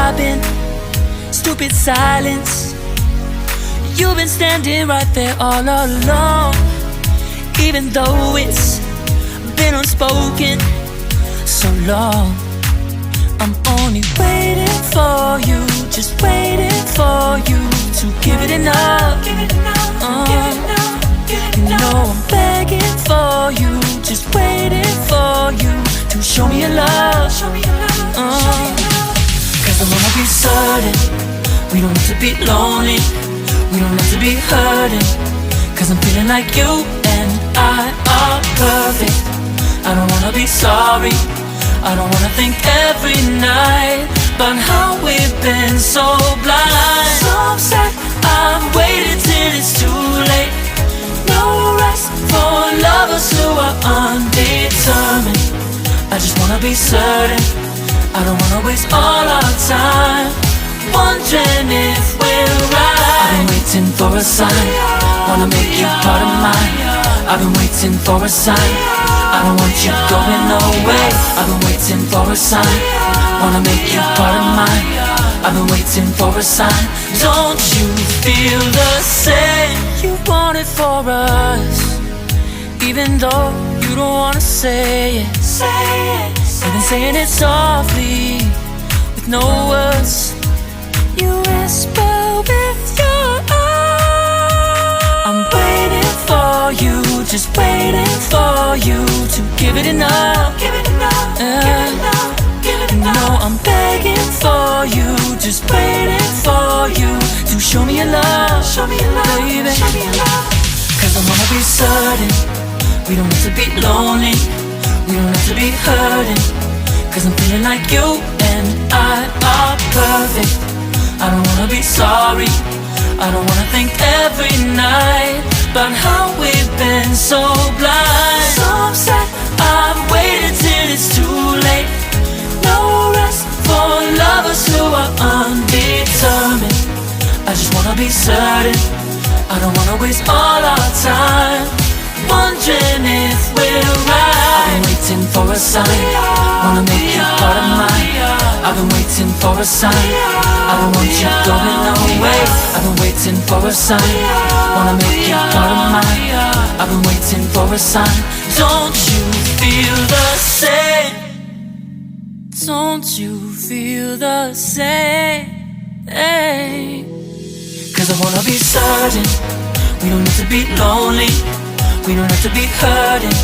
I've been? Stupid silence. You've been standing right there all along, even though it's been unspoken so long. I'm only waiting for you, just waiting for you to give it enough. You know I'm begging for you, just waiting for you to show me your love. Cause I wanna be certain we don't have to be lonely, we don't have to be hurting. Cause I'm feeling like you and I are perfect. I don't wanna be sorry, I don't wanna think every night about how we've been so blind. So upset, I've waited till it's too late. No rest for lovers who are undetermined. I just wanna be certain, I don't wanna waste all our time wondering if we're right. I've been waiting for a sign, wanna make you part of mine. I've been waiting for a sign, I don't want you going away. I've been waiting for a sign, wanna make you part of mine. I've been waiting for a sign. Don't you feel the same? You want it for us, even though you don't wanna say it. You've been saying it softly, with no words. You whisper with your eyes. I'm waiting for you, just waiting for you to give it enough. No, I'm begging for you, just waiting for you to show me your love, baby. Cause I wanna be certain we don't have to be lonely, we don't have to be hurting. Cause I'm feeling like you and I are perfect. I don't wanna be sorry, I don't wanna think every night about how we've been so blind. So upset, I've waited till it's too late. No rest for lovers who are undetermined. I just wanna be certain, I don't wanna waste all our time wondering if we're right. I've been waiting for a sign, wanna make you part of mine. I've been waiting for a sign, I don't want you going away. I've been waiting for a sign, wanna make you part of mine. I've been waiting for a sign. Don't you feel the same? Don't you feel the same? Cause I wanna be certain we don't have to be lonely, we don't have to be hurting.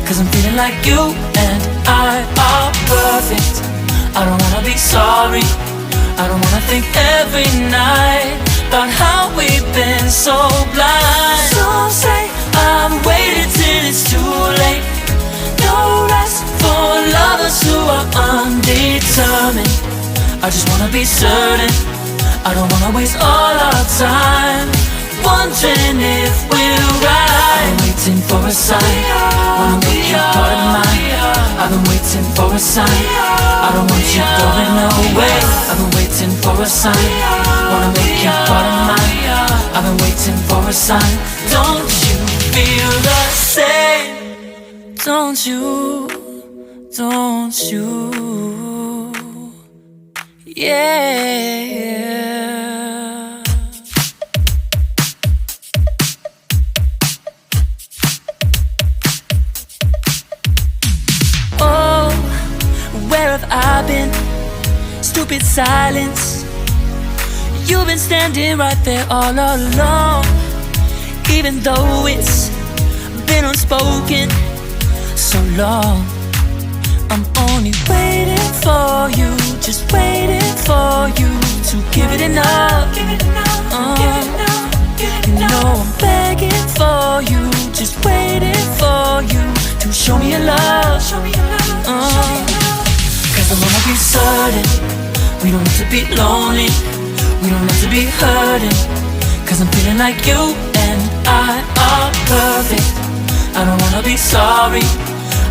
Cause I'm feeling like you and I are perfect. I don't wanna be sorry, I don't wanna think every night about how we've been so blind. So say I've waited till it's too late. No rest for lovers who are undetermined. I just wanna be certain, I don't wanna waste all our time wondering if we're right. I've been waiting for a sign, wanna make you part of mine. I've been waiting for a sign, I don't want you going away. I've been waiting for a sign, wanna make you part of mine. I've been waiting for a sign. Don't you feel the same? Don't you, don't you, yeah. Oh, where have I been? Stupid silence. You've been standing right there all along, even though it's been unspoken so long. I'm only waiting for you, just waiting for you to give it enough. You know I'm begging for you, just waiting for you to show me your love. Cause I wanna be certain we don't have to be lonely, we don't have to be hurting. Cause I'm feeling like you and I are perfect. I don't wanna be sorry,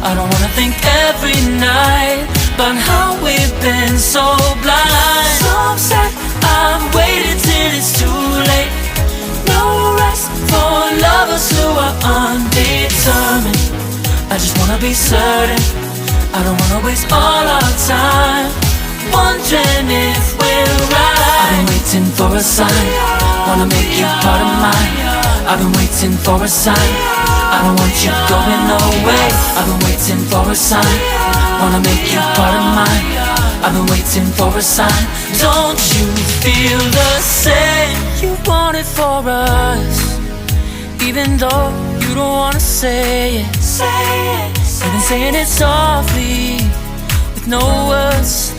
I don't wanna think every night about how we've been so blind. So upset, I've waited till it's too late. No rest for lovers who are undetermined. I just wanna be certain, I don't wanna waste all our time wondering if we're right. I've been waiting for a sign, wanna make you part of mine. I've been waiting for a sign, I don't want you going away. I've been waiting for a sign, wanna make you part of mine. I've been waiting for a sign. Don't you feel the same? You want it for us, even though you don't wanna say it. You've been saying it softly, with no words.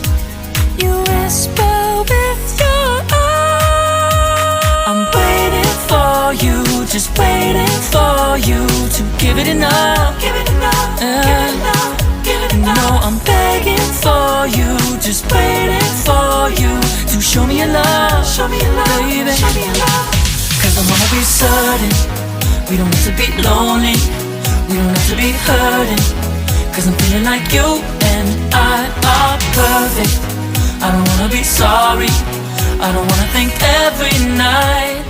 You whisper with your eyes. I'm waiting for you, just waiting for you to give it enough. No, I'm begging for you, just waiting for you to show me your love, baby. Cause I wanna be certain we don't have to be lonely, we don't have to be hurting. Cause I'm feeling like you and I are perfect. I don't wanna be sorry, I don't wanna think every night